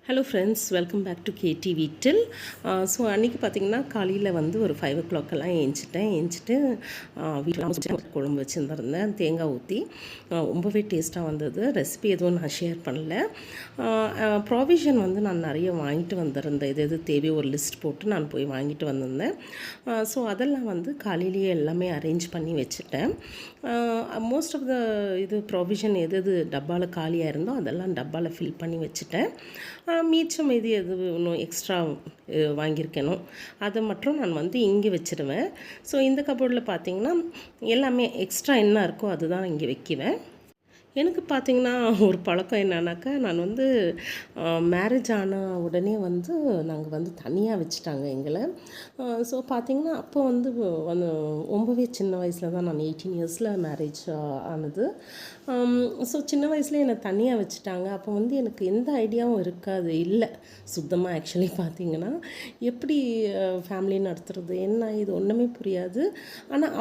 Hello friends, welcome back to KD வீட்டில். So அன்றைக்கி பார்த்திங்கன்னா காலையில் வந்து ஒரு 5 o'clockெல்லாம் ஏஞ்சிட்டு வீட்டில் குழம்பு வச்சுருந்துருந்தேன். தேங்காய் ஊற்றி ரொம்பவே டேஸ்ட்டாக வந்தது. ரெசிபி எதுவும் நான் ஷேர் பண்ணல. ப்ராவிஷன் வந்து நான் நிறைய வாங்கிட்டு வந்திருந்தேன். எது தேவையோ ஒரு லிஸ்ட் போட்டு நான் போய் வாங்கிட்டு வந்திருந்தேன். ஸோ அதெல்லாம் வந்து காலையிலேயே எல்லாமே அரேஞ்ச் பண்ணி வச்சுட்டேன். மோஸ்ட் ஆஃப் த ப்ராவிஷன் எது டப்பாவில் காலியாக இருந்தோ அதெல்லாம் டப்பாவில் ஃபில் பண்ணி வச்சுட்டேன். மீச்சம் எது இன்னும் எக்ஸ்ட்ரா வாங்கியிருக்கணும் அதை மட்டும் நான் வந்து இங்கே வச்சுருவேன். ஸோ இந்த கபோர்டில் பார்த்திங்கன்னா எல்லாமே எக்ஸ்ட்ரா என்ன இருக்கோ அதுதான் இங்கே வைக்குவேன். எனக்கு பார்த்திங்கன்னா ஒரு பழக்கம் என்னன்னாக்கா, நான் வந்து மேரேஜ் ஆன உடனே வந்து நாங்கள் வந்து தனியாக வச்சுட்டாங்க எங்களை. ஸோ பார்த்திங்கன்னா அப்போ வந்து ரொம்பவே சின்ன வயசில் தான், நான் 18 yearsல மேரேஜ் ஆனது. ஸோ சின்ன வயசில் என்னை தனியாக வச்சுட்டாங்க. அப்போ வந்து எனக்கு எந்த ஐடியாவும் இருக்காது, இல்லை சுத்தமாக. ஆக்சுவலி பார்த்திங்கன்னா எப்படி ஃபேமிலி நடத்துறது என்ன இது ஒன்றுமே புரியாது. ஆனால்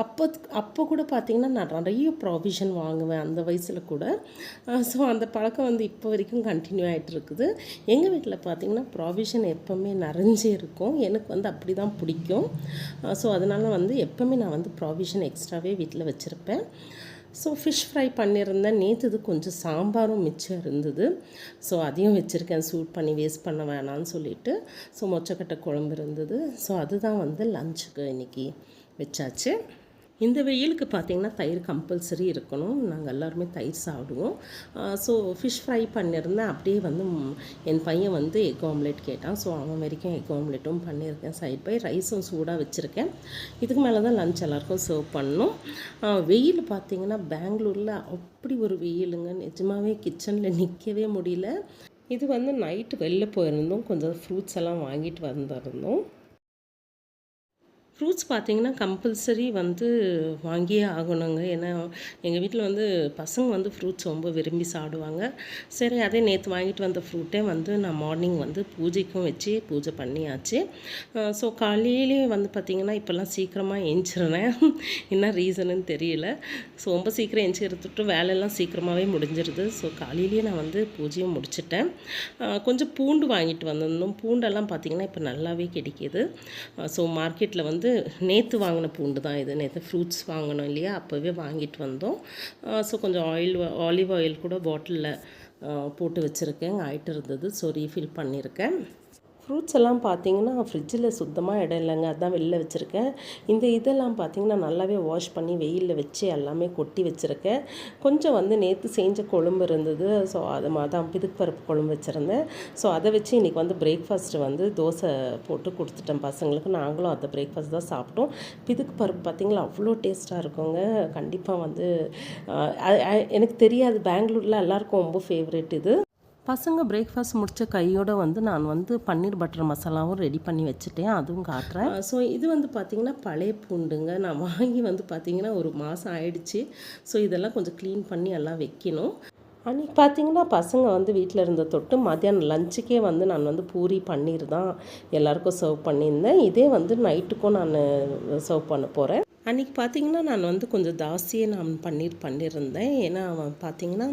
அப்போ கூட பார்த்திங்கன்னா நான் நிறைய ப்ராவிஷன் வாங்குவேன் அந்த வயசில் கூட. ஸோ அந்த பழக்கம் வந்து இப்போ வரைக்கும் கண்டினியூ ஆகிட்டு இருக்குது. எங்கள் வீட்டில் பார்த்திங்கன்னா ப்ராவிஷன் எப்போவுமே நிறைஞ்சே இருக்கும். எனக்கு வந்து அப்படி தான் பிடிக்கும். ஸோ அதனால் வந்து எப்போவுமே நான் வந்து ப்ராவிஷன் எக்ஸ்ட்ராவே வீட்டில் வச்சுருப்பேன். ஸோ ஃபிஷ் ஃப்ரை பண்ணியிருந்தேன். நேற்று கொஞ்சம் சாம்பாரும் மிச்சம் இருந்தது. ஸோ அதையும் வச்சுருக்கேன், சூட் பண்ணி வேஸ்ட் பண்ண வேணான்னு சொல்லிவிட்டு. ஸோ மொச்சக்கட்டை குழம்பு இருந்தது. ஸோ அதுதான் வந்து லஞ்சுக்கு இன்றைக்கி வச்சாச்சு. இந்த வெயிலுக்கு பார்த்திங்கன்னா தயிர் கம்பல்சரி இருக்கணும். நாங்கள் எல்லாருமே தயிர் சாப்பிடுவோம். ஸோ ஃபிஷ் ஃப்ரை பண்ணியிருந்தேன். அப்படியே வந்து என் பையன் வந்து எக் ஆம்லேட் கேட்டான். ஸோ அவன் வரைக்கும் எக் ஆம்லேட்டும் பண்ணியிருக்கேன். சைட் பை ரைஸும் சூடாக வச்சுருக்கேன். இதுக்கு மேலே தான் லஞ்ச் எல்லாருக்கும் சர்வ் பண்ணணும். வெயில் பார்த்திங்கன்னா பெங்களூரில் அப்படி ஒரு வெயிலுங்க. நிஜமாகவே கிச்சனில் நிற்கவே முடியல. இது வந்து நைட்டு வெளில போயிருந்தோம், கொஞ்சம் ஃப்ரூட்ஸ் எல்லாம் வாங்கிட்டு வந்திருந்தோம். ஃப்ரூட்ஸ் பார்த்திங்கன்னா கம்பல்சரி வந்து வாங்கியே ஆகணுங்க. ஏன்னா எங்கள் வீட்டில் வந்து பசங்க வந்து ஃப்ரூட்ஸ் ரொம்ப விரும்பி சாப்பிடுவாங்க. சரி, அதே நேற்று வாங்கிட்டு வந்த ஃப்ரூட்டே வந்து நான் மார்னிங் வந்து பூஜைக்கும் வச்சு பூஜை பண்ணியாச்சு. ஸோ காலையிலே வந்து பார்த்திங்கன்னா இப்போல்லாம் சீக்கிரமாக எழுந்திரிறேன். என்ன ரீசனுன்னு தெரியல. ஸோ ரொம்ப சீக்கிரம் எழுந்திரிச்சிட்டு வேலையெல்லாம் சீக்கிரமாகவே முடிஞ்சிருது. ஸோ காலையிலேயே நான் வந்து பூஜையும் முடிச்சிட்டேன். கொஞ்சம் பூண்டு வாங்கிட்டு வந்திருந்தோம். பூண்டெல்லாம் பார்த்திங்கன்னா இப்போ நல்லாவே கிடைக்கிது. ஸோ மார்க்கெட்டில் வந்து நேற்று வாங்கின பூண்டு தான் இது. நேற்று ஃப்ரூட்ஸ் வாங்கினோம் இல்லையா, அப்போவே வாங்கிட்டு வந்தோம். ஸோ கொஞ்சம் ஆலிவ் ஆயில் கூட பாட்டிலில் போட்டு வச்சுருக்கேன், ஆகிட்டு இருந்தது. ஸோ ரீஃபில் பண்ணியிருக்கேன். ஃப்ரூட்ஸ் எல்லாம் பார்த்திங்கன்னா ஃப்ரிட்ஜில் சுத்தமாக இடம் இல்லைங்க, அதுதான் வெளில வச்சுருக்கேன். இந்த இதெல்லாம் பார்த்திங்கன்னா நல்லாவே வாஷ் பண்ணி வெயிலில் வச்சு எல்லாமே கொட்டி வச்சுருக்கேன். கொஞ்சம் வந்து நேற்று செஞ்ச குழம்பு இருந்தது. ஸோ அது தான் பிதுக்கு பருப்பு குழம்பு வச்சுருந்தேன். ஸோ அதை வச்சு இன்றைக்கி வந்து பிரேக்ஃபாஸ்ட்டு வந்து தோசை போட்டு கொடுத்துட்டேன் பசங்களுக்கு. நாங்களும் அந்த பிரேக்ஃபாஸ்ட் தான் சாப்பிட்டோம். பிதுக்கு பருப்பு பார்த்திங்களா அவ்வளோ டேஸ்ட்டாக இருக்குங்க. கண்டிப்பாக வந்து எனக்கு தெரியாது, பெங்களூரில் எல்லாருக்கும் ரொம்ப ஃபேவரட் இது. பசங்க பிரேக்ஃபாஸ்ட் முடித்த கையோடு வந்து நான் வந்து பன்னீர் பட்டர் மசாலாவும் ரெடி பண்ணி வச்சுட்டேன், அதுவும் காட்டுறேன். ஸோ இது வந்து பார்த்திங்கன்னா பழைய பூண்டுங்க. நான் வாங்கி வந்து பார்த்திங்கன்னா ஒரு மாதம் ஆயிடுச்சு. ஸோ இதெல்லாம் கொஞ்சம் க்ளீன் பண்ணி எல்லாம் வைக்கணும். அன்றைக்கி பார்த்திங்கன்னா பசங்க வந்து வீட்டில் இருந்த தொட்டு மத்தியானம் லஞ்சுக்கே வந்து நான் வந்து பூரி பன்னீர் தான் எல்லாேருக்கும் சர்வ் பண்ணியிருந்தேன். இதே வந்து நைட்டுக்கும் நான் சர்வ் பண்ண போகிறேன். அன்றைக்கி பார்த்திங்கன்னா நான் வந்து கொஞ்சம் ஜாஸ்தியே நான் பண்ணியிருந்தேன். ஏன்னா பார்த்திங்கன்னா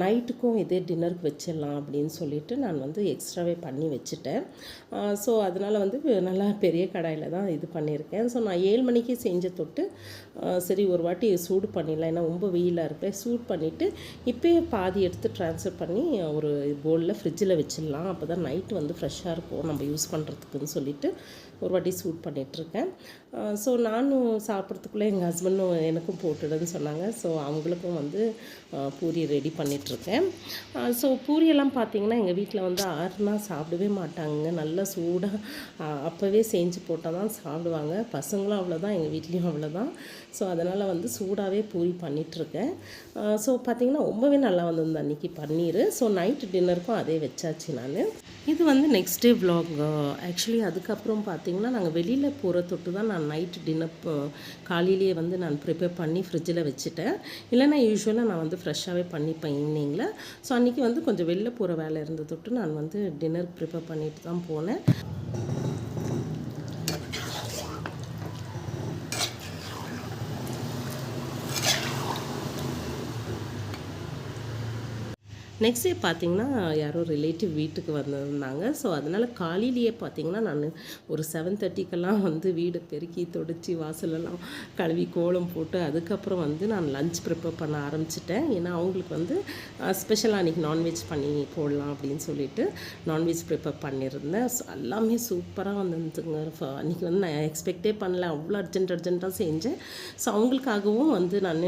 நைட்டுக்கும் இதே டின்னருக்கு வச்சிடலாம் அப்படின்னு சொல்லிவிட்டு நான் வந்து எக்ஸ்ட்ராவே பண்ணி வச்சுட்டேன். ஸோ அதனால் வந்து நல்லா பெரிய கடாயில் தான் இது பண்ணியிருக்கேன். ஸோ நான் 7 மணிக்கே செஞ்ச தொட்டு சரி ஒரு வாட்டி சூடு பண்ணிடலாம், ஏன்னா ரொம்ப வெயிலாக இருப்பேன். சூடு பண்ணிவிட்டு இப்போயே பாதி எடுத்து ட்ரான்ஸ்ஃபர் பண்ணி ஒரு பவுலில் ஃப்ரிட்ஜில் வச்சிடலாம். அப்போ தான் நைட்டு வந்து ஃப்ரெஷ்ஷாக இருக்கும் நம்ம யூஸ் பண்ணுறதுக்குன்னு சொல்லிவிட்டு ஒரு வாட்டி சூட் பண்ணிகிட்ருக்கேன். ஸோ நானும் சாப்பிட்றதுக்குள்ளே எங்கள் ஹஸ்பண்டும் எனக்கும் போட்டுடுன்னு சொன்னாங்க. ஸோ அவங்களுக்கும் வந்து பூரி ரெடி பண்ணிகிட்ருக்கேன். ஸோ பூரியெல்லாம் பார்த்திங்கன்னா எங்கள் வீட்டில் வந்து ஆறுனா சாப்பிடவே மாட்டாங்க. நல்லா சூடாக அப்போவே செஞ்சு போட்டால் தான் சாப்பிடுவாங்க. பசங்களும் அவ்வளோதான், எங்கள் வீட்லேயும் அவ்வளோதான். ஸோ அதனால் வந்து சூடாகவே பூரி பண்ணிகிட்ருக்கேன். ஸோ பார்த்திங்கன்னா ரொம்பவே நல்லா வந்திருந்தது அன்றைக்கி பன்னீர். ஸோ நைட்டு டின்னருக்கும் அதே வச்சாச்சு நான். இது வந்து நெக்ஸ்ட் டே விலாக். ஆக்சுவலி அதுக்கப்புறம் பார்த்திங்கன்னா நாங்கள் வெளியில் போகிற தொட்டு தான் நான் நைட்டு டின்னர் காலையிலேயே வந்து நான் ப்ரிப்பேர் பண்ணி ஃப்ரிட்ஜில் வச்சுட்டேன். இல்லைனா யூஸ்வலாக நான் வந்து ஃப்ரெஷ்ஷாகவே பண்ணிப்பேன் ஈவினிங்கில். ஸோ அன்றைக்கி வந்து கொஞ்சம் வெளில போகிற வேலை இருந்த தொட்டு நான் வந்து டின்னர் ப்ரிப்பேர் பண்ணிட்டு தான் போனேன். நெக்ஸ்ட் டே பார்த்திங்கன்னா யாரோ ரிலேட்டிவ் வீட்டுக்கு வந்திருந்தாங்க. ஸோ அதனால் காலையிலேயே பார்த்திங்கன்னா நான் ஒரு 7:30க்கெல்லாம் வந்து வீடை பெருக்கி தொடச்சி வாசலெல்லாம் கழுவி கோலம் போட்டு அதுக்கப்புறம் வந்து நான் லஞ்ச் ப்ரிப்பேர் பண்ண ஆரம்பிச்சிட்டேன். ஏன்னா அவங்களுக்கு வந்து ஸ்பெஷலாக அன்றைக்கி நான்வெஜ் பண்ணி போடலாம் அப்படின்னு சொல்லிட்டு நான்வெஜ் ப்ரிப்பேர் பண்ணியிருந்தேன். ஸோ எல்லாமே சூப்பராக வந்துருந்துங்க. அன்றைக்கி வந்து நான் எக்ஸ்பெக்டே பண்ணல, அவ்வளோ அர்ஜென்ட்டாக செஞ்சேன். ஸோ அவங்களுக்காகவும் வந்து நான்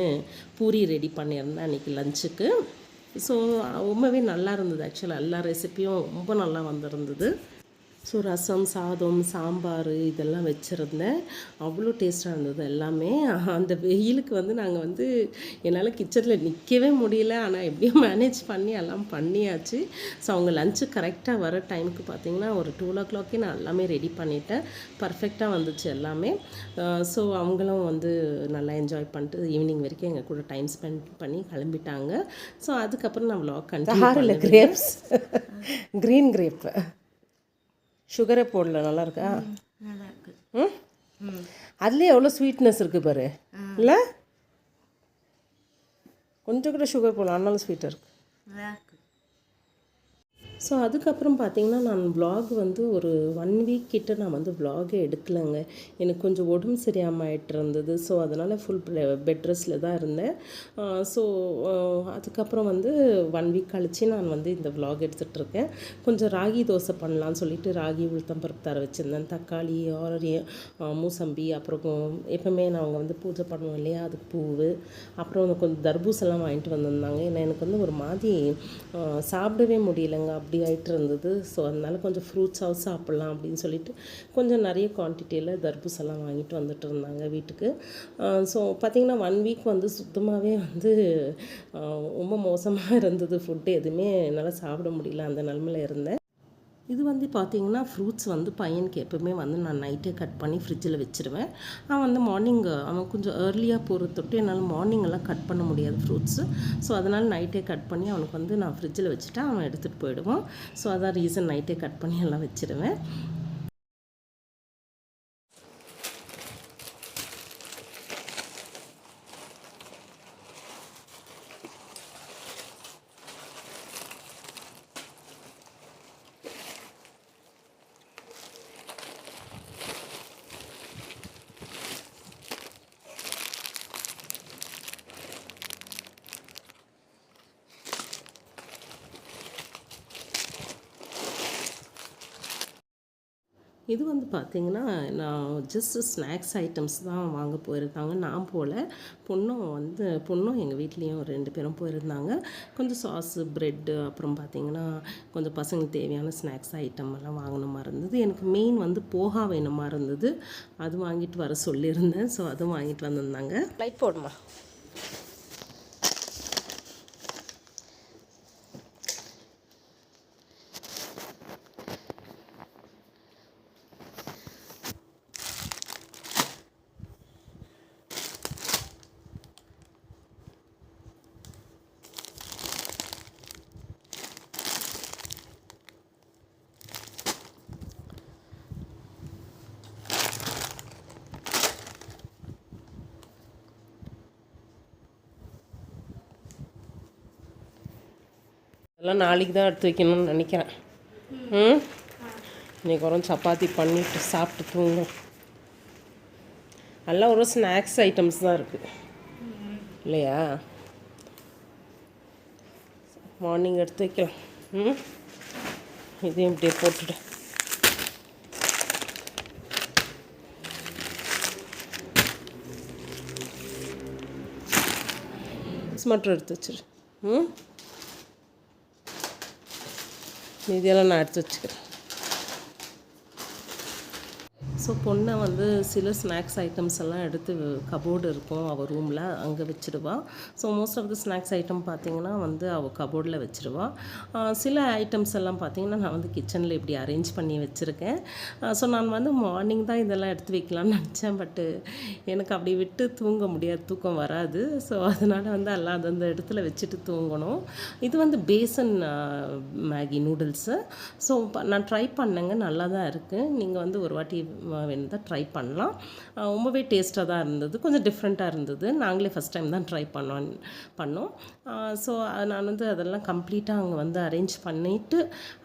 பூரி ரெடி பண்ணியிருந்தேன் அன்றைக்கி லஞ்சுக்கு. ஸோ ரொம்பவே நல்லா இருந்தது. ஆக்சுவலாக எல்லா ரெசிப்பியும் ரொம்ப நல்லா வந்திருந்தது. ஸோ ரசம், சாதம், சாம்பார் இதெல்லாம் வச்சுருந்தேன். அவ்வளோ டேஸ்ட்டாக இருந்தது எல்லாமே. அந்த வெயிலுக்கு வந்து நாங்கள் வந்து என்னால் கிச்சனில் நிற்கவே முடியல. ஆனால் எப்படியோ மேனேஜ் பண்ணி எல்லாம் பண்ணியாச்சு. ஸோ அவங்க லஞ்சு கரெக்டாக வர டைமுக்கு பார்த்திங்கன்னா ஒரு 2 நான் எல்லாமே ரெடி பண்ணிட்டேன். பர்ஃபெக்டாக வந்துச்சு எல்லாமே. ஸோ அவங்களும் வந்து நல்லா என்ஜாய் பண்ணிட்டு ஈவினிங் வரைக்கும் எங்கள் கூட டைம் ஸ்பெண்ட் பண்ணி கிளம்பிட்டாங்க. ஸோ அதுக்கப்புறம் நான் vlog continue grapes green grape சுகரே போடல. நல்லா இருக்கா? நல்லா இருக்கு. அதுலேயே எவ்வளோ ஸ்வீட்னஸ் இருக்குது பாரு. இல்லை கொஞ்சம் கூட சுகர் போடலாம், ஆனாலும் ஸ்வீட்டாக இருக்குது. நல்லா இருக்கு. ஸோ அதுக்கப்புறம் பார்த்திங்கன்னா நான் vlog வந்து ஒரு 1 வீக் கிட்ட நான் வந்து vlog-ஏ எடுக்கலைங்க. எனக்கு கொஞ்சம் உடம்பு சரியாமல் ஆகிட்டு இருந்தது. ஸோ அதனால் ஃபுல் பெட் ரெஸ்ட்டில் தான் இருந்தேன். ஸோ அதுக்கப்புறம் வந்து 1 வீக் கழித்து நான் வந்து இந்த vlog எடுத்துகிட்ருக்கேன். கொஞ்சம் ராகி தோசை பண்ணலான்னு சொல்லிட்டு ராகி உளுத்தம்பருப்பு தர வச்சுருந்தேன். தக்காளி, ஆரியம், மூசம்பி, அப்புறம் எப்போவுமே நாங்கள் வந்து பூஜை பண்ணுவோம் இல்லையா, அதுக்கு பூவு, அப்புறம் கொஞ்சம் தர்பூசெல்லாம் வாங்கிட்டு வந்திருந்தாங்க. ஏன்னா எனக்கு வந்து ஒரு மாதிரி சாப்பிடவே முடியலைங்க, அப்படி ஆகிட்டு இருந்தது. ஸோ அதனால் கொஞ்சம் ஃப்ரூட்ஸாகவும் சாப்பிட்லாம் அப்படின்னு சொல்லிட்டு கொஞ்சம் நிறைய குவான்டிட்டியில் தர்பூசெல்லாம் வாங்கிட்டு வந்துட்டு இருந்தாங்க வீட்டுக்கு. ஸோ பார்த்திங்கன்னா 1 வீக் வந்து சுத்தமாகவே வந்து ரொம்ப மோசமாக இருந்தது. ஃபுட்டு எதுவுமே என்னால் சாப்பிட முடியல, அந்த நிலமையில் இருந்தேன். இது வந்து பார்த்திங்கன்னா ஃப்ரூட்ஸ் வந்து பையனுக்கு எப்போவுமே வந்து நான் நைட்டே கட் பண்ணி ஃப்ரிட்ஜில் வச்சுருவேன். அவன் வந்து மார்னிங் அவன் கொஞ்சம் ஏர்லியாக போகிற தொட்டு என்னால் மார்னிங்கெல்லாம் கட் பண்ண முடியாது ஃப்ரூட்ஸு. ஸோ அதனால் நைட்டே கட் பண்ணி அவனுக்கு வந்து நான் ஃப்ரிட்ஜில் வச்சுட்டு அவன் எடுத்துகிட்டு போயிடுவான். ஸோ அதான் ரீசன், நைட்டே கட் பண்ணி எல்லாம் வச்சுருவேன். இது வந்து பார்த்திங்கன்னா நான் ஜஸ்ட் ஸ்நாக்ஸ் ஐட்டம்ஸ் தான் வாங்க போயிருக்காங்க. நான் போகல, பொண்ணும் எங்கள் வீட்லேயும் 2 பேரும் போயிருந்தாங்க. கொஞ்சம் சாஸு, ப்ரெட்டு, அப்புறம் பார்த்திங்கன்னா கொஞ்சம் பசங்களுக்கு தேவையான ஸ்நாக்ஸ் ஐட்டம் எல்லாம் வாங்கின மாதிரி இருந்தது. எனக்கு மெயின் வந்து போகா வேணுமா இருந்தது, அது வாங்கிட்டு வர சொல்லியிருந்தேன். ஸோ அதுவும் வாங்கிட்டு வந்திருந்தாங்க. லைட் போடுமா. அதெல்லாம் நாளைக்கு தான் எடுத்து வைக்கணும்னு நினைக்கிறேன். இன்றைக்கி ஒரு சப்பாத்தி பண்ணிவிட்டு சாப்பிட்டு தூங்கும். எல்லாம் ஒரு ஸ்நாக்ஸ் ஐட்டம்ஸ் தான் இருக்குது இல்லையா? மார்னிங் எடுத்து வைக்கலாம். இதையும் இப்படியே போட்டுட்டு மட்டும் எடுத்து வச்சிரு. இதெல்லாம் நான் எடுத்து வச்சுக்கிறேன். ஸோ பொண்ணை வந்து சில ஸ்நாக்ஸ் ஐட்டம்ஸ் எல்லாம் எடுத்து கபோர்டு இருக்கும் அவள் ரூமில், அங்கே வச்சுடுவா. So most of the snacks item பார்த்திங்கன்னா வந்து அவள் கபோர்டில் வச்சுருவா. சில ஐட்டம்ஸ் எல்லாம் பார்த்திங்கன்னா நான் வந்து கிச்சனில் இப்படி அரேஞ்ச் பண்ணி வச்சுருக்கேன். ஸோ நான் வந்து மார்னிங் தான் இதெல்லாம் எடுத்து வைக்கலான்னு நினச்சேன். பட்டு எனக்கு அப்படி விட்டு தூங்க முடியாது, தூக்கம் வராது. ஸோ அதனால் வந்து எல்லாம் அந்த இடத்துல வச்சுட்டு தூங்கணும். இது வந்து பேசன் மேகி நூடுல்ஸு. ஸோ நான் ட்ரை பண்ணேங்க, நல்லா தான் இருக்குது. நீங்கள் வந்து ஒரு வாட்டி வேணுதா ட்ரை பண்ணலாம். ரொம்பவே டேஸ்ட்டாக தான் இருந்தது. கொஞ்சம் டிஃப்ரெண்ட்டாக இருந்தது. நாங்களே ஃபஸ்ட் டைம் தான் ட்ரை பண்ணோம். ஸோ நான் வந்து அதெல்லாம் கம்ப்ளீட்டாக அங்கே வந்து அரேஞ்ச் பண்ணிவிட்டு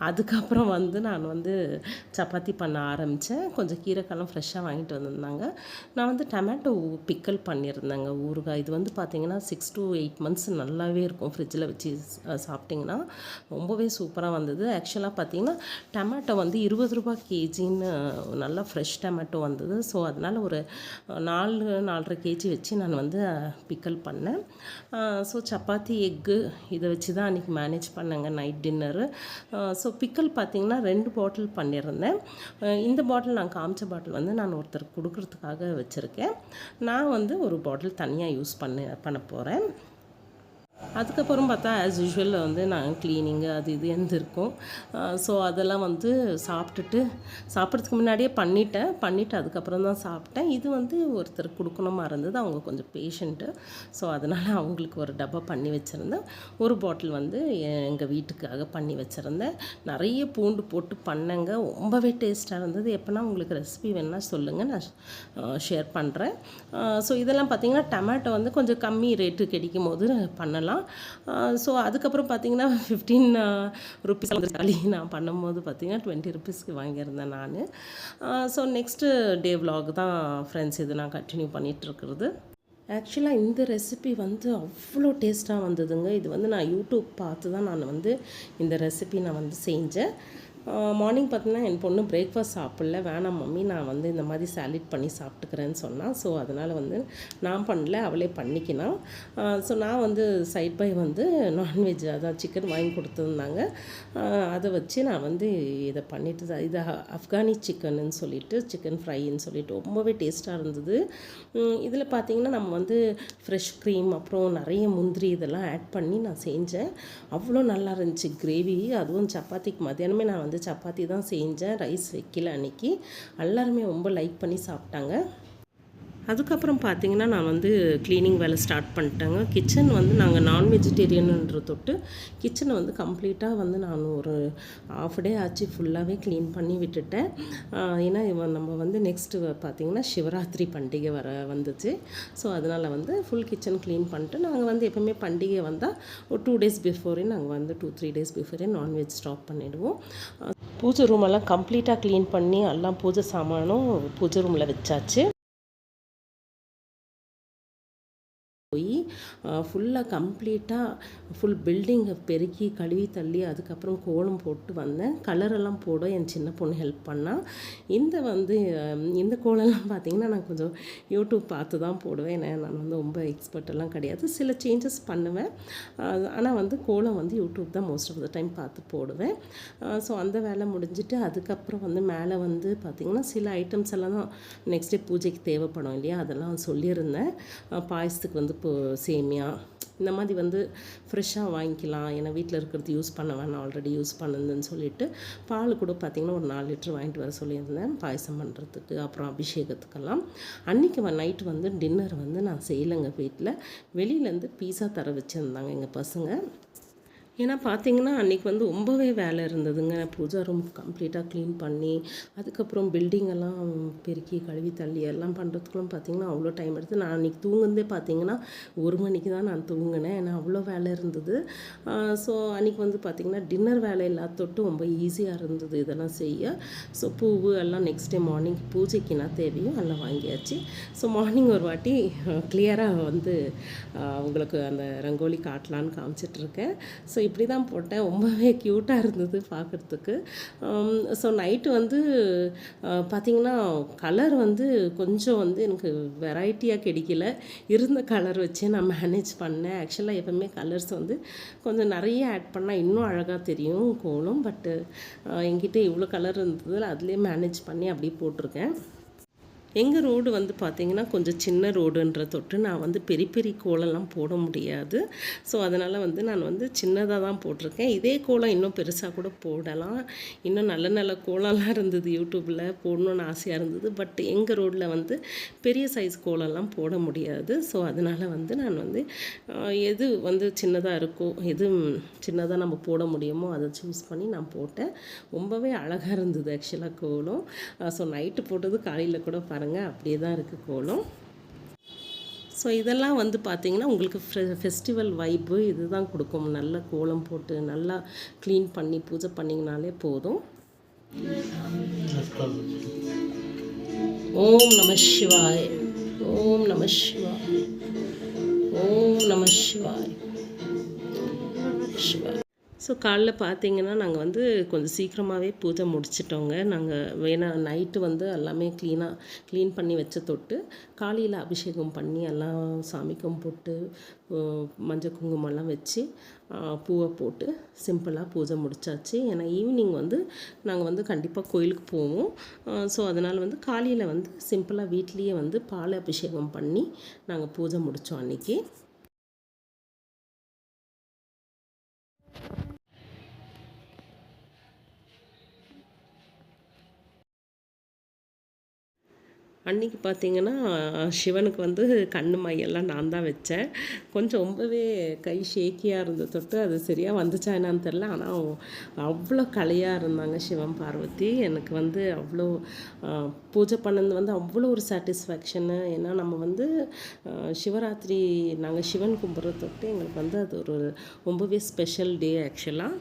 அதுக்கப்புறம் வந்து நான் வந்து சப்பாத்தி பண்ண ஆரம்பித்தேன். கொஞ்சம் கீரைக்காலாம் ஃப்ரெஷ்ஷாக வாங்கிட்டு வந்திருந்தாங்க. நான் வந்து டொமேட்டோ பிக்கல் பண்ணியிருந்தேங்க, ஊறுகாய். இது வந்து பார்த்திங்கன்னா 6 to 8 months நல்லாவே இருக்கும் ஃப்ரிட்ஜில் வச்சு சாப்பிட்டிங்கன்னா. ரொம்பவே சூப்பராக வந்தது. ஆக்சுவலாக பார்த்திங்கன்னா டொமேட்டோ வந்து 20 ரூபா கேஜின்னு நல்லா ஃப்ரெஷ் டொமேட்டோ வந்தது. ஸோ அதனால் ஒரு 4.5 கேஜி வச்சு நான் வந்து பிக்கல் பண்ணேன். ஸோ சப்பாத்தி, எக்கு இதை வச்சு தான் அன்றைக்கி மேனேஜ் பண்ணேங்க நைட் டின்னரு. ஸோ பிக்கல் பார்த்திங்கன்னா 2 பாட்டில் பண்ணியிருந்தேன். இந்த பாட்டில் நான் காமிச்ச பாட்டில் வந்து நான் ஒருத்தருக்கு கொடுக்குறதுக்காக வச்சுருக்கேன். நான் வந்து ஒரு பாட்டில் தனியாக யூஸ் பண்ண போகிறேன். அதுக்கப்புறம் பார்த்தா ஆஸ் யூஷுவல் வந்து நான் க்ளீனிங்கு அது இது இருக்கும். ஸோ அதெல்லாம் வந்து சாப்பிட்றதுக்கு முன்னாடியே பண்ணிவிட்டு அதுக்கப்புறம் தான் சாப்பிட்டேன். இது வந்து ஒருத்தருக்கு கொடுக்கணுமா இருந்தது. அவங்க கொஞ்சம் பேஷண்ட்டு. ஸோ அதனால் அவங்களுக்கு ஒரு டப்பா பண்ணி வச்சுருந்தேன். ஒரு பாட்டில் வந்து எங்கள் வீட்டுக்காக பண்ணி வச்சுருந்தேன். நிறைய பூண்டு போட்டு பண்ணேங்க. ரொம்பவே டேஸ்ட்டாக இருந்தது. எப்போனா உங்களுக்கு ரெசிபி வேணுன்னா சொல்லுங்கள், நான் ஷேர் பண்ணுறேன். ஸோ இதெல்லாம் பார்த்திங்கன்னா டொமேட்டோ வந்து கொஞ்சம் கம்மி ரேட்டு கிடைக்கும் போது பண்ணலாம். ஸோ அதுக்கப்புறம் பார்த்திங்கன்னா 15 ருபீஸ் தக்காளி நான் பண்ணும்போது பார்த்திங்கன்னா 20 ருபீஸ்க்கு வாங்கியிருந்தேன் நான். ஸோ நெக்ஸ்ட்டு டே விலாக் தான் ஃப்ரெண்ட்ஸ் இது நான் கண்டினியூ பண்ணிகிட்ருக்கிறது. ஆக்சுவலாக இந்த ரெசிபி வந்து அவ்வளோ டேஸ்ட்டாக வந்ததுங்க. இது வந்து நான் யூடியூப் பார்த்து தான் நான் வந்து இந்த ரெசிபி நான் வந்து செஞ்சேன். மார்னிங் பார்த்தீங்கன்னா என் பொண்ணு பிரேக்ஃபாஸ்ட் சாப்பிடல, வேணாம் மம்மி நான் வந்து இந்த மாதிரி சாலிட் பண்ணி சாப்பிட்டுக்கிறேன்னு சொன்னான். ஸோ அதனால் வந்து நான் பண்ணல, அவளே பண்ணிக்கினான். ஸோ நான் வந்து சைட் பை வந்து நான்வெஜ் அதான் சிக்கன் வாங்கி கொடுத்துருந்தாங்க. அதை வச்சு நான் வந்து இதை பண்ணிட்டு இது ஆப்கானி சிக்கன்னு சொல்லிட்டு சிக்கன் ஃப்ரைன்னு சொல்லிட்டு ரொம்பவே டேஸ்ட்டாக இருந்தது. இதில் பார்த்திங்கன்னா நம்ம வந்து ஃப்ரெஷ் க்ரீம் அப்புறம் நிறைய முந்திரி இதெல்லாம் ஆட் பண்ணி நான் செஞ்சேன். அவ்வளோ நல்லா இருந்துச்சு கிரேவி. அதுவும் சப்பாத்திக்கு மத்தியானமே நான் வந்து சப்பாத்தி தான் செஞ்சேன், ரைஸ் வைக்கல அன்றைக்கி. எல்லாருமே ரொம்ப லைக் பண்ணி சாப்பிட்டாங்க. அதுக்கப்புறம் பார்த்திங்கன்னா நான் வந்து க்ளீனிங் வேலை ஸ்டார்ட் பண்ணிட்டேங்க. கிச்சன் வந்து நாங்கள் நான் வெஜிடேரியன்ன்ற தொட்டு கிச்சனை வந்து கம்ப்ளீட்டாக வந்து நான் ஒரு ½ டே ஆச்சு ஃபுல்லாகவே க்ளீன் பண்ணி விட்டுட்டேன். ஏன்னா நம்ம வந்து நெக்ஸ்ட்டு பார்த்திங்கன்னா சிவராத்திரி பண்டிகை வந்துச்சு. ஸோ அதனால் வந்து ஃபுல் கிச்சன் க்ளீன் பண்ணிட்டு நாங்கள் வந்து எப்போவுமே பண்டிகை வந்தால் ஒரு 2 days பிஃபோரே நாங்கள் வந்து 2-3 days பிஃபோரே நான்வெஜ் ஸ்டாப் பண்ணிவிடுவோம். பூஜை ரூமெல்லாம் கம்ப்ளீட்டாக க்ளீன் பண்ணி எல்லாம் பூஜை சாமானும் பூஜை ரூமில் வச்சாச்சு. போய் ஃபுல்லாக கம்ப்ளீட்டாக ஃபுல் பில்டிங்கை பெருக்கி கழுவி தள்ளி அதுக்கப்புறம் கோலம் போட்டு வந்தேன். கலரெல்லாம் போட என் சின்ன பொண்ணு ஹெல்ப் பண்ணால். இந்த கோலம்லாம் பார்த்திங்கன்னா நான் கொஞ்சம் யூடியூப் பார்த்து தான் போடுவேன். ஏன்னா நான் வந்து ரொம்ப எக்ஸ்பர்ட்டெல்லாம் கிடையாது, சில சேஞ்சஸ் பண்ணுவேன். ஆனால் வந்து கோலம் வந்து யூடியூப் தான் மோஸ்ட் ஆஃப் த டைம் பார்த்து போடுவேன். ஸோ அந்த வேலை முடிஞ்சுட்டு அதுக்கப்புறம் வந்து மேலே வந்து பார்த்திங்கன்னா சில ஐட்டம்ஸ் எல்லாம் தான் நெக்ஸ்ட் டே பூஜைக்கு தேவைப்படும் இல்லையா, அதெல்லாம் சொல்லியிருந்தேன். பாயசத்துக்கு வந்து சேமியா இந்த மாதிரி வந்து ஃப்ரெஷ்ஷாக வாங்கிக்கலாம், ஏன்னா வீட்டில் இருக்கிறது யூஸ் பண்ண வேணாம், ஆல்ரெடி யூஸ் பண்ணுதுன்னு சொல்லிவிட்டு பால் கூட பார்த்திங்கன்னா ஒரு 4 லிட்டர் வாங்கிட்டு வர சொல்லியிருந்தேன் பாயசம் பண்ணுறதுக்கு அப்புறம் அபிஷேகத்துக்கெல்லாம். அன்றைக்கி நைட்டு வந்து டின்னர் வந்து நான் செய்யலைங்க வீட்டில். வெளியிலேருந்து பீஸா தர வச்சுருந்தாங்க எங்கள் பசங்க. ஏன்னா பார்த்திங்கன்னா அன்றைக்கி வந்து ரொம்பவே வேலை இருந்ததுங்க. பூஜா ரூம் கம்ப்ளீட்டாக க்ளீன் பண்ணி அதுக்கப்புறம் பில்டிங்கெல்லாம் பெருக்கி கழுவி தள்ளி எல்லாம் பண்ணுறதுக்குலாம் பார்த்திங்கன்னா அவ்வளோ டைம் எடுத்து. நான் அன்றைக்கி தூங்குனதே பார்த்திங்கன்னா 1 மணிக்கு தான் நான் தூங்கினேன், ஏன்னா அவ்வளோ வேலை இருந்தது. ஸோ அன்றைக்கி வந்து பார்த்திங்கன்னா டின்னர் வேலை எல்லாத்தொட்டும் ரொம்ப ஈஸியாக இருந்தது இதெல்லாம் செய்ய. ஸோ பூவு எல்லாம் நெக்ஸ்ட் டே மார்னிங் பூஜைக்கு நான் தேவையோ எல்லாம் வாங்கியாச்சு. ஸோ மார்னிங் ஒரு வாட்டி கிளியராக வந்து உங்களுக்கு அந்த ரங்கோலி காட்டலான்னு காமிச்சிட்ருக்கேன். ஸோ இப்படி தான் போட்டேன். ரொம்பவே க்யூட்டாக இருந்தது பார்க்குறதுக்கு. ஸோ நைட்டு வந்து பார்த்திங்கன்னா கலர் வந்து கொஞ்சம் வந்து எனக்கு வெரைட்டியாக கிடைக்கல. இருந்த கலர் வச்சே நான் மேனேஜ் பண்ணேன். ஆக்சுவலாக எப்போவுமே கலர்ஸ் வந்து கொஞ்சம் நிறைய ஆட் பண்ணால் இன்னும் அழகாக தெரியும் கோலம். பட்டு என்கிட்ட இவ்வளோ கலர் இருந்ததில் அதுலேயே மேனேஜ் பண்ணி அப்படியே போட்டிருக்கேன். எங்கள் ரோடு வந்து பார்த்திங்கன்னா கொஞ்சம் சின்ன ரோடுன்ற தொட்டு நான் வந்து பெரிய பெரிய கோலம்லாம் போட முடியாது. ஸோ அதனால் வந்து நான் வந்து சின்னதாக தான் போட்டிருக்கேன். இதே கோலம் இன்னும் பெருசாக கூட போடலாம். இன்னும் நல்ல நல்ல கோலம்லாம் இருந்தது யூடியூப்பில், போடணுன்னு ஆசையாக இருந்தது. பட் எங்கள் ரோட்டில் வந்து பெரிய சைஸ் கோலம்லாம் போட முடியாது. ஸோ அதனால் வந்து நான் வந்து எது வந்து சின்னதாக இருக்கோ, எது சின்னதாக நம்ம போட முடியுமோ அதை சூஸ் பண்ணி நான் போட்டேன். ரொம்பவே அழகாக இருந்தது ஆக்சுவலாக கோலம். ஸோ நைட்டு போட்டது காலையில் கூட பாருங்கள் அப்படியே தான் இருக்குது கோலம். ஸோ இதெல்லாம் வந்து பார்த்திங்கன்னா உங்களுக்கு ஃபெஸ்டிவல் வைப்பு இது தான் கொடுக்கும். நல்ல கோலம் போட்டு நல்லா க்ளீன் பண்ணி பூஜை பண்ணிங்கனாலே போதும். ஓம் நம சிவாய், ஓம் நம சிவாய், ஓம் நம சிவாய் சிவாய். ஸோ காலைல பார்த்திங்கன்னா நாங்கள் வந்து கொஞ்சம் சீக்கிரமாகவே பூஜை முடிச்சிட்டோங்க. நாங்கள் வேணால் நைட்டு வந்து எல்லாமே க்ளீன் பண்ணி வச்ச தொட்டு காலையில் அபிஷேகம் பண்ணி எல்லாம் சாமிக்கும் போட்டு மஞ்சள் குங்குமம்லாம் வச்சு பூவை போட்டு சிம்பிளாக பூஜை முடித்தாச்சு. ஏன்னா ஈவினிங் வந்து நாங்கள் வந்து கண்டிப்பாக கோயிலுக்கு போவோம். ஸோ அதனால் வந்து காலையில் வந்து சிம்பிளாக வீட்லேயே வந்து பால் அபிஷேகம் பண்ணி நாங்கள் பூஜை முடித்தோம் அன்றைக்கி. அன்றைக்கி பார்த்திங்கன்னா சிவனுக்கு வந்து கண்ணு மையெல்லாம் நான் தான் வச்சேன். கொஞ்சம் ரொம்பவே கை ஷேக்கியாக இருந்த தொட்டு அது சரியாக வந்துச்சா என்னான்னு தெரில. ஆனால் அவ்வளோ கலையாக இருந்தாங்க சிவன் பார்வதி. எனக்கு வந்து அவ்வளோ பூஜை பண்ணது வந்து அவ்வளோ ஒரு சாட்டிஸ்ஃபேக்ஷனு. ஏன்னா நம்ம வந்து சிவராத்திரி நாங்கள் சிவன் கும்பிட்ற தொட்டு எங்களுக்கு வந்து அது ஒரு ரொம்பவே ஸ்பெஷல் டே ஆக்சுவலாக.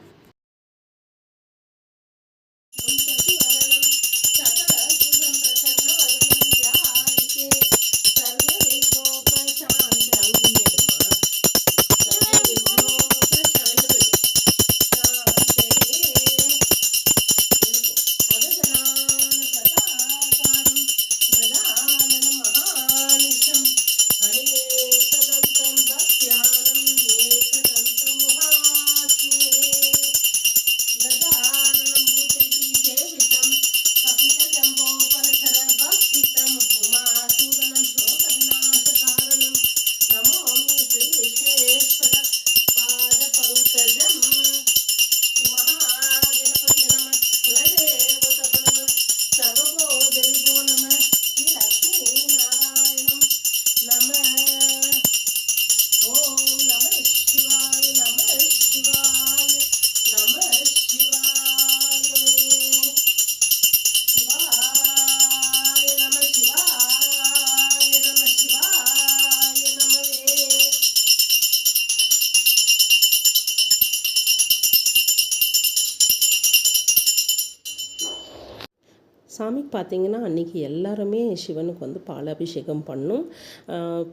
சாமிக்கு பார்த்திங்கன்னா அன்றைக்கி எல்லாருமே சிவனுக்கு வந்து பாலாபிஷேகம் பண்ணும்.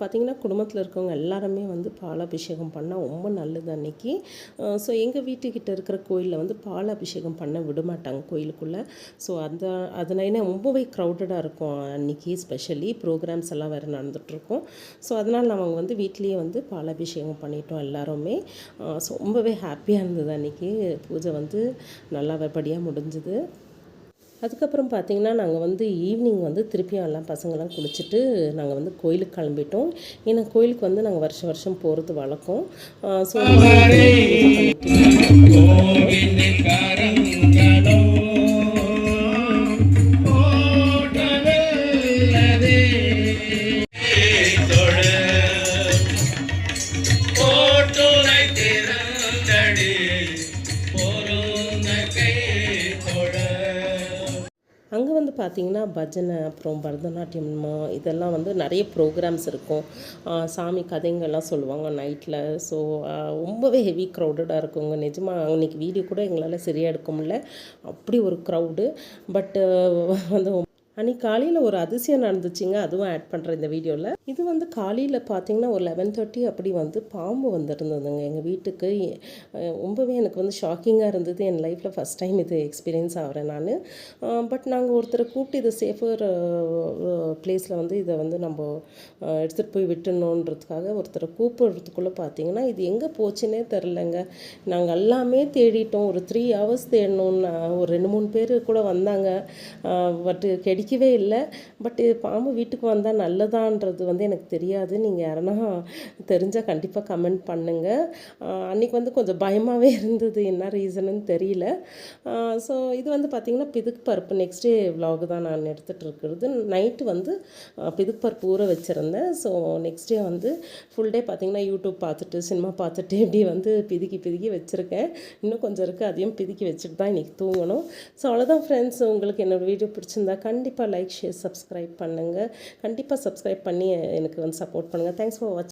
பார்த்திங்கன்னா குடும்பத்தில் இருக்கவங்க எல்லாருமே வந்து பாலாபிஷேகம் பண்ணால் ரொம்ப நல்லது அன்றைக்கி. ஸோ எங்கள் வீட்டுக்கிட்ட இருக்கிற கோயிலில் வந்து பாலாபிஷேகம் பண்ண விட மாட்டாங்க கோயிலுக்குள்ளே. ஸோ அதனால ரொம்பவே க்ரௌடடாக இருக்கும் அன்றைக்கி. ஸ்பெஷலி ப்ரோக்ராம்ஸ் எல்லாம் வேறு நடந்துகிட்ருக்கோம். ஸோ அதனால் நாங்கள் வந்து வீட்லேயே வந்து பாலாபிஷேகம் பண்ணிட்டோம் எல்லாருமே. ஸோ ரொம்பவே ஹாப்பியாக இருந்தது அன்றைக்கி. பூஜை வந்து நல்லபடியாக முடிஞ்சுது. அதுக்கப்புறம் பார்த்திங்கன்னா நாங்கள் வந்து ஈவினிங் வந்து திருப்பியும் எல்லாம் பசங்கள்லாம் குளிச்சுட்டு நாங்கள் வந்து கோயிலுக்கு கிளம்பிட்டோம். ஏன்னா கோயிலுக்கு வந்து நாங்கள் வருஷம் போகிறது வழக்கம். ஸோ அங்கே வந்து பார்த்திங்கன்னா பஜனை, அப்புறம் பரதநாட்டியம், இதெல்லாம் வந்து நிறைய ப்ரோக்ராம்ஸ் இருக்கும். சாமி கதைங்கள்லாம் சொல்லுவாங்க நைட்டில். ஸோ ரொம்பவே ஹெவி க்ரௌடடாக இருக்குங்க. நிஜமாக அன்றைக்கி வீடியோ கூட எங்களால் சரியாக எடுக்க முடியல, அப்படி ஒரு க்ரௌடு. பட்டு வந்து அன்றைக்கி காலையில் ஒரு அதிசயம் நடந்துச்சுங்க, அதுவும் ஆட் பண்ணுறேன் இந்த வீடியோவில். இது வந்து காலையில் பார்த்திங்கன்னா ஒரு 11:30 அப்படி வந்து பாம்பு வந்துருந்ததுங்க எங்கள் வீட்டுக்கு. ரொம்பவே எனக்கு வந்து ஷாக்கிங்காக இருந்தது. என் லைஃப்பில் ஃபஸ்ட் டைம் இது எக்ஸ்பீரியன்ஸ் ஆகிறேன் நான். பட் நாங்கள் ஒருத்தரை கூப்பிட்டு இதை சேஃபர் பிளேஸில் வந்து இதை வந்து நம்ம எடுத்துகிட்டு போய் விட்டுணுன்றதுக்காக ஒருத்தரை கூப்பிடுறதுக்குள்ளே பார்த்திங்கன்னா இது எங்கே போச்சுன்னே தெரிலங்க. நாங்கள் எல்லாமே தேடிட்டோம். ஒரு 3 hours தேடணும்னு ஒரு 2-3 பேர் கூட வந்தாங்க. பட் கடிக்கவே இல்லை. பட் பாம்பு வீட்டுக்கு வந்தால் நல்லதான்றது வந்து எனக்கு தெரியாது. நீங்கள் யாருன்னா தெரிஞ்சால் கண்டிப்பாக கமெண்ட் பண்ணுங்கள். அன்றைக்கி வந்து கொஞ்சம் பயமாகவே இருந்தது, என்ன ரீசனுன்னு தெரியல. ஸோ இது வந்து பார்த்திங்கன்னா பிதுக்கு பருப்பு நெக்ஸ்ட் டே விலாக் தான் நான் எடுத்துகிட்டு இருக்கிறது. நைட்டு வந்து பிதுக்கு பருப்பு ஊற வச்சுருந்தேன். ஸோ நெக்ஸ்ட் டே வந்து ஃபுல் டே பார்த்திங்கன்னா யூடியூப் பார்த்துட்டு சினிமா பார்த்துட்டு இப்படி வந்து பிதுக்கி வச்சுருக்கேன். இன்னும் கொஞ்சம் இருக்குது, அதையும் பிதுக்கி வச்சுட்டு தான் இன்றைக்கி தூங்கணும். ஸோ அவ்வளோதான் ஃப்ரெண்ட்ஸ். உங்களுக்கு என்னோடய வீடியோ பிடிச்சிருந்தா கண்டிப்பாக லைக் ஷேர் சப்ஸ்கிரைப் பண்ணுங்கள். கண்டிப்பாக சப்ஸ்கிரைப் பண்ணி எனக்கு வந்து சப்போர்ட் பண்ணுங்கள். தேங்க்ஸ் ஃபார் வாட்சிங்.